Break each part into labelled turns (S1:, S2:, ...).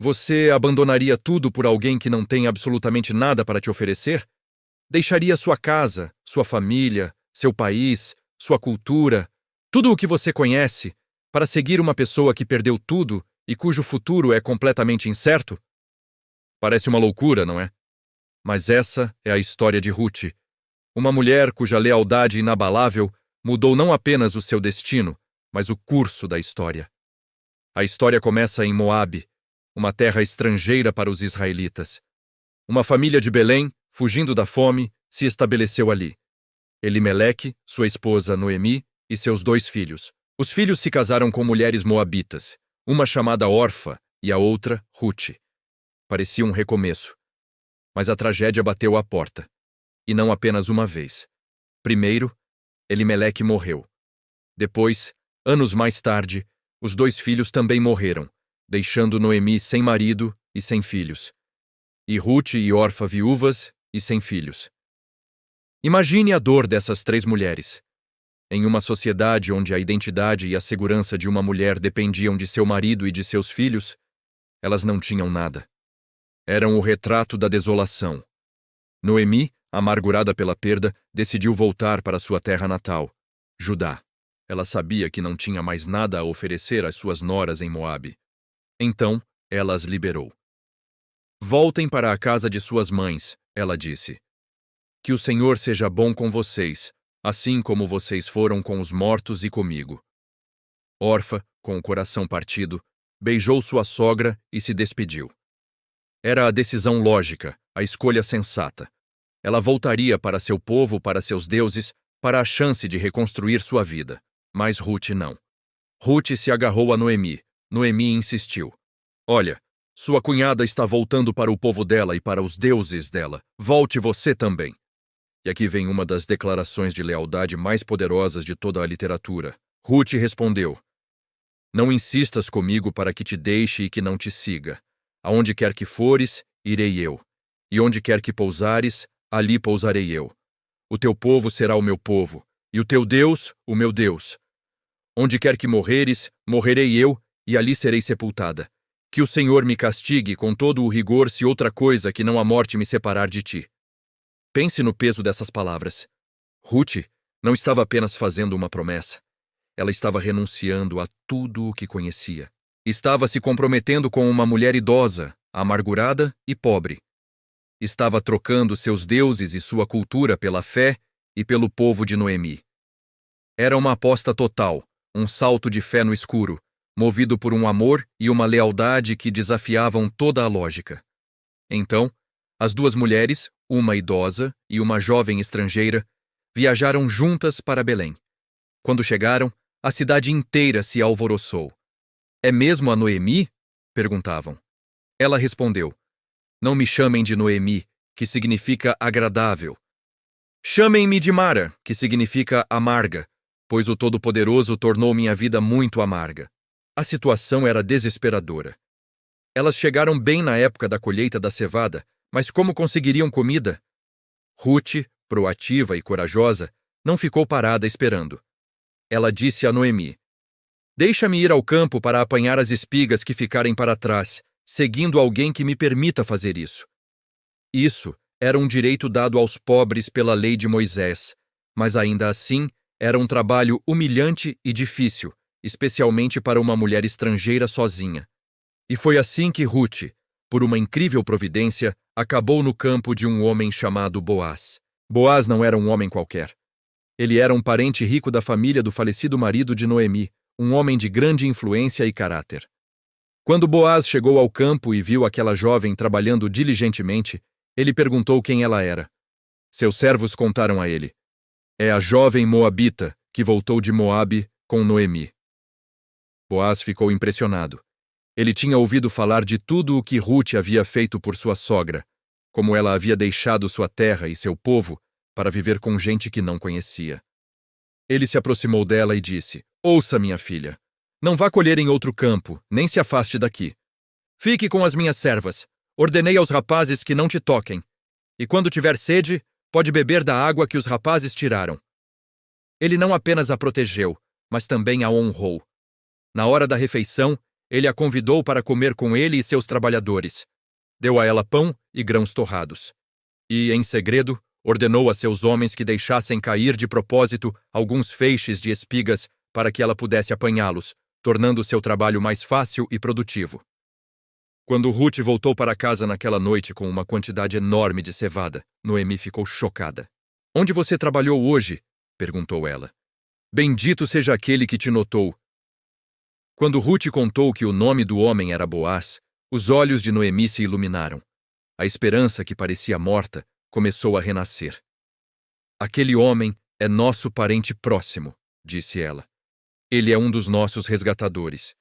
S1: Você abandonaria tudo por alguém que não tem absolutamente nada para te oferecer? Deixaria sua casa, sua família, seu país, sua cultura, tudo o que você conhece, para seguir uma pessoa que perdeu tudo e cujo futuro é completamente incerto? Parece uma loucura, não é? Mas essa é a história de Ruth, uma mulher cuja lealdade inabalável mudou não apenas o seu destino, mas o curso da história. A história começa em Moabe, uma terra estrangeira para os israelitas. Uma família de Belém, fugindo da fome, se estabeleceu ali. Elimeleque, sua esposa Noemi e seus 2 filhos. Os filhos se casaram com mulheres moabitas, uma chamada Orfa e a outra Ruth. Parecia um recomeço. Mas a tragédia bateu à porta. E não apenas uma vez. Primeiro, Elimeleque morreu. Depois, anos mais tarde, os 2 filhos também morreram, deixando Noemi sem marido e sem filhos. E Ruth e Orfa viúvas e sem filhos. Imagine a dor dessas 3 mulheres. Em uma sociedade onde a identidade e a segurança de uma mulher dependiam de seu marido e de seus filhos, elas não tinham nada. Eram o retrato da desolação. Noemi, amargurada pela perda, decidiu voltar para sua terra natal, Judá. Ela sabia que não tinha mais nada a oferecer às suas noras em Moabe. Então, ela as liberou. Voltem para a casa de suas mães, ela disse. Que o Senhor seja bom com vocês, assim como vocês foram com os mortos e comigo. Orfa, com o coração partido, beijou sua sogra e se despediu. Era a decisão lógica, a escolha sensata. Ela voltaria para seu povo, para seus deuses, para a chance de reconstruir sua vida. Mas Ruth não. Ruth se agarrou a Noemi. Noemi insistiu. Olha, sua cunhada está voltando para o povo dela e para os deuses dela. Volte você também. E aqui vem uma das declarações de lealdade mais poderosas de toda a literatura. Ruth respondeu. Não insistas comigo para que te deixe e que não te siga. Aonde quer que fores, irei eu. E onde quer que pousares, ali pousarei eu. O teu povo será o meu povo, e o teu Deus, o meu Deus. Onde quer que morreres, morrerei eu, e ali serei sepultada. Que o Senhor me castigue com todo o rigor se outra coisa que não a morte me separar de ti. Pense no peso dessas palavras. Ruth não estava apenas fazendo uma promessa. Ela estava renunciando a tudo o que conhecia. Estava se comprometendo com uma mulher idosa, amargurada e pobre. Estava trocando seus deuses e sua cultura pela fé e pelo povo de Noemi. Era uma aposta total, um salto de fé no escuro, movido por um amor e uma lealdade que desafiavam toda a lógica. Então, as 2 mulheres, uma idosa e uma jovem estrangeira, viajaram juntas para Belém. Quando chegaram, a cidade inteira se alvoroçou. É mesmo a Noemi? Perguntavam. Ela respondeu. Não me chamem de Noemi, que significa agradável. Chamem-me de Mara, que significa amarga, pois o Todo-Poderoso tornou minha vida muito amarga. A situação era desesperadora. Elas chegaram bem na época da colheita da cevada, mas como conseguiriam comida? Ruth, proativa e corajosa, não ficou parada esperando. Ela disse a Noemi, deixa-me ir ao campo para apanhar as espigas que ficarem para trás, seguindo alguém que me permita fazer isso. Isso era um direito dado aos pobres pela lei de Moisés, mas ainda assim era um trabalho humilhante e difícil, especialmente para uma mulher estrangeira sozinha. E foi assim que Ruth, por uma incrível providência, acabou no campo de um homem chamado Boaz. Boaz não era um homem qualquer. Ele era um parente rico da família do falecido marido de Noemi, um homem de grande influência e caráter. Quando Boaz chegou ao campo e viu aquela jovem trabalhando diligentemente, ele perguntou quem ela era. Seus servos contaram a ele. É a jovem moabita que voltou de Moabe com Noemi. Boaz ficou impressionado. Ele tinha ouvido falar de tudo o que Ruth havia feito por sua sogra, como ela havia deixado sua terra e seu povo para viver com gente que não conhecia. Ele se aproximou dela e disse, ouça, minha filha, não vá colher em outro campo, nem se afaste daqui. Fique com as minhas servas. Ordenei aos rapazes que não te toquem. E quando tiver sede, pode beber da água que os rapazes tiraram. Ele não apenas a protegeu, mas também a honrou. Na hora da refeição, ele a convidou para comer com ele e seus trabalhadores. Deu a ela pão e grãos torrados. E, em segredo, ordenou a seus homens que deixassem cair de propósito alguns feixes de espigas para que ela pudesse apanhá-los, tornando seu trabalho mais fácil e produtivo. Quando Ruth voltou para casa naquela noite com uma quantidade enorme de cevada, Noemi ficou chocada. "Onde você trabalhou hoje?" perguntou ela. "Bendito seja aquele que te notou." Quando Ruth contou que o nome do homem era Boaz, os olhos de Noemi se iluminaram. A esperança que parecia morta começou a renascer. "Aquele homem é nosso parente próximo", disse ela. "Ele é um dos nossos resgatadores."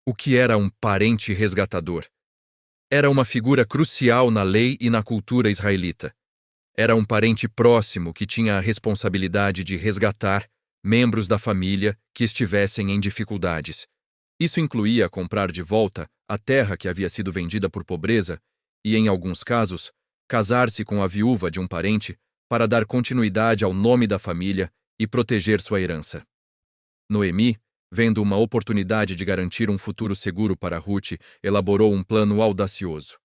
S1: O que era um parente resgatador? Era uma figura crucial na lei e na cultura israelita. Era um parente próximo que tinha a responsabilidade de resgatar membros da família que estivessem em dificuldades. Isso incluía comprar de volta a terra que havia sido vendida por pobreza e, em alguns casos, casar-se com a viúva de um parente para dar continuidade ao nome da família e proteger sua herança. Noemi, vendo uma oportunidade de garantir um futuro seguro para Ruth, elaborou um plano audacioso.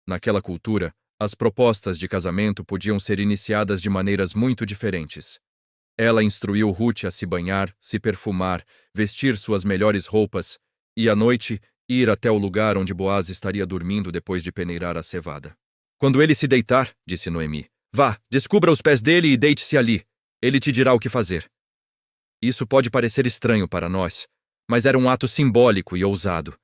S1: Naquela cultura, as propostas de casamento podiam ser iniciadas de maneiras muito diferentes. Ela instruiu Ruth a se banhar, se perfumar, vestir suas melhores roupas e, à noite, ir até o lugar onde Boaz estaria dormindo depois de peneirar a cevada. "Quando ele se deitar", disse Noemi, "vá, descubra os pés dele e deite-se ali. Ele te dirá o que fazer." Isso pode parecer estranho para nós, mas era um ato simbólico e ousado.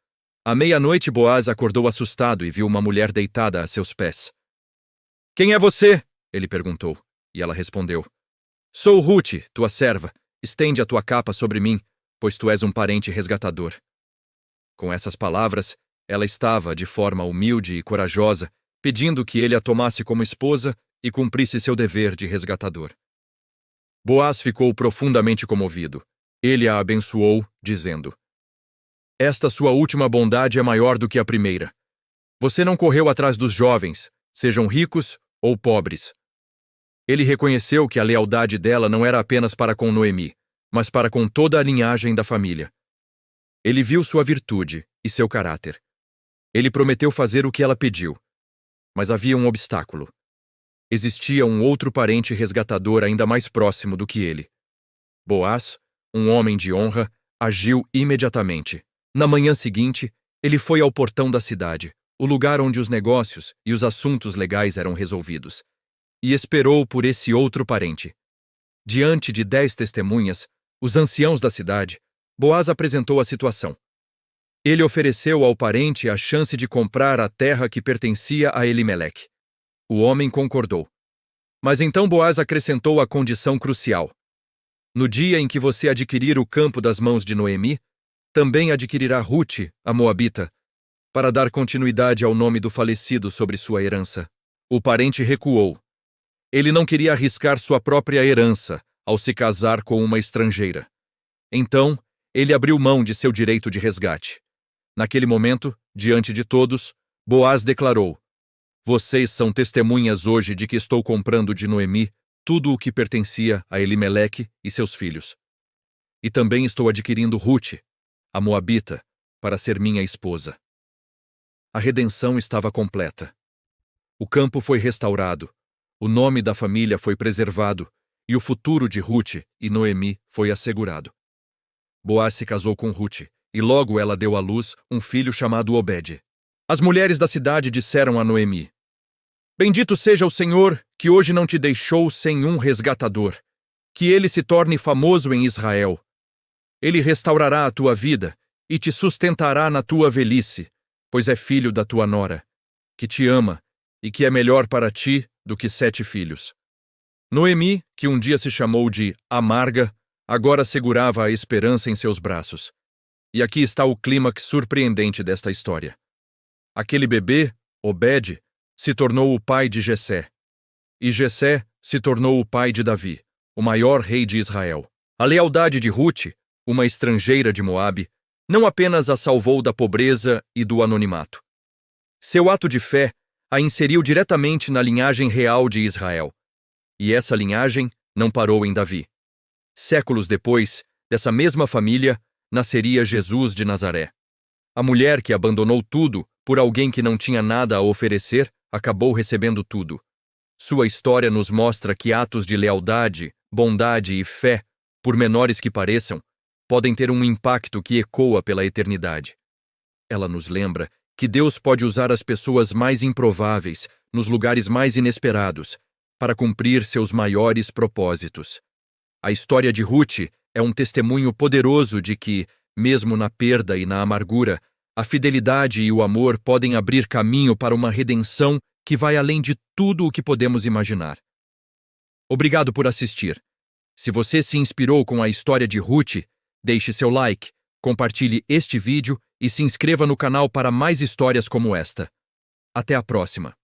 S1: À meia-noite, Boaz acordou assustado e viu uma mulher deitada a seus pés. "Quem é você?" ele perguntou, e ela respondeu. "Sou Ruth, tua serva. Estende a tua capa sobre mim, pois tu és um parente resgatador." Com essas palavras, ela estava, de forma humilde e corajosa, pedindo que ele a tomasse como esposa e cumprisse seu dever de resgatador. Boaz ficou profundamente comovido. Ele a abençoou, dizendo: "Esta sua última bondade é maior do que a primeira. Você não correu atrás dos jovens, sejam ricos ou pobres." Ele reconheceu que a lealdade dela não era apenas para com Noemi, mas para com toda a linhagem da família. Ele viu sua virtude e seu caráter. Ele prometeu fazer o que ela pediu. Mas havia um obstáculo. Existia um outro parente resgatador ainda mais próximo do que ele. Boaz, um homem de honra, agiu imediatamente. Na manhã seguinte, ele foi ao portão da cidade, o lugar onde os negócios e os assuntos legais eram resolvidos, e esperou por esse outro parente. Diante de 10 testemunhas, os anciãos da cidade, Boaz apresentou a situação. Ele ofereceu ao parente a chance de comprar a terra que pertencia a Elimeleque. O homem concordou. Mas então Boaz acrescentou a condição crucial: "No dia em que você adquirir o campo das mãos de Noemi, também adquirirá Ruth, a Moabita, para dar continuidade ao nome do falecido sobre sua herança." O parente recuou. Ele não queria arriscar sua própria herança ao se casar com uma estrangeira. Então, ele abriu mão de seu direito de resgate. Naquele momento, diante de todos, Boaz declarou: "Vocês são testemunhas hoje de que estou comprando de Noemi tudo o que pertencia a Elimeleque e seus filhos. E também estou adquirindo Ruth, a Moabita, para ser minha esposa." A redenção estava completa. O campo foi restaurado, o nome da família foi preservado e o futuro de Ruth e Noemi foi assegurado. Boaz se casou com Ruth e logo ela deu à luz um filho chamado Obed. As mulheres da cidade disseram a Noemi: "Bendito seja o Senhor, que hoje não te deixou sem um resgatador. Que ele se torne famoso em Israel. Ele restaurará a tua vida e te sustentará na tua velhice, pois é filho da tua nora, que te ama e que é melhor para ti do que 7 filhos." Noemi, que um dia se chamou de Amarga, agora segurava a esperança em seus braços. E aqui está o clímax surpreendente desta história. Aquele bebê, Obed, se tornou o pai de Jessé. E Jessé se tornou o pai de Davi, o maior rei de Israel. A lealdade de Ruth, uma estrangeira de Moabe, não apenas a salvou da pobreza e do anonimato. Seu ato de fé a inseriu diretamente na linhagem real de Israel. E essa linhagem não parou em Davi. Séculos depois, dessa mesma família, nasceria Jesus de Nazaré. A mulher que abandonou tudo por alguém que não tinha nada a oferecer acabou recebendo tudo. Sua história nos mostra que atos de lealdade, bondade e fé, por menores que pareçam, podem ter um impacto que ecoa pela eternidade. Ela nos lembra que Deus pode usar as pessoas mais improváveis, nos lugares mais inesperados, para cumprir seus maiores propósitos. A história de Ruth é um testemunho poderoso de que, mesmo na perda e na amargura, a fidelidade e o amor podem abrir caminho para uma redenção que vai além de tudo o que podemos imaginar. Obrigado por assistir. Se você se inspirou com a história de Ruth, deixe seu like, compartilhe este vídeo e se inscreva no canal para mais histórias como esta. Até a próxima!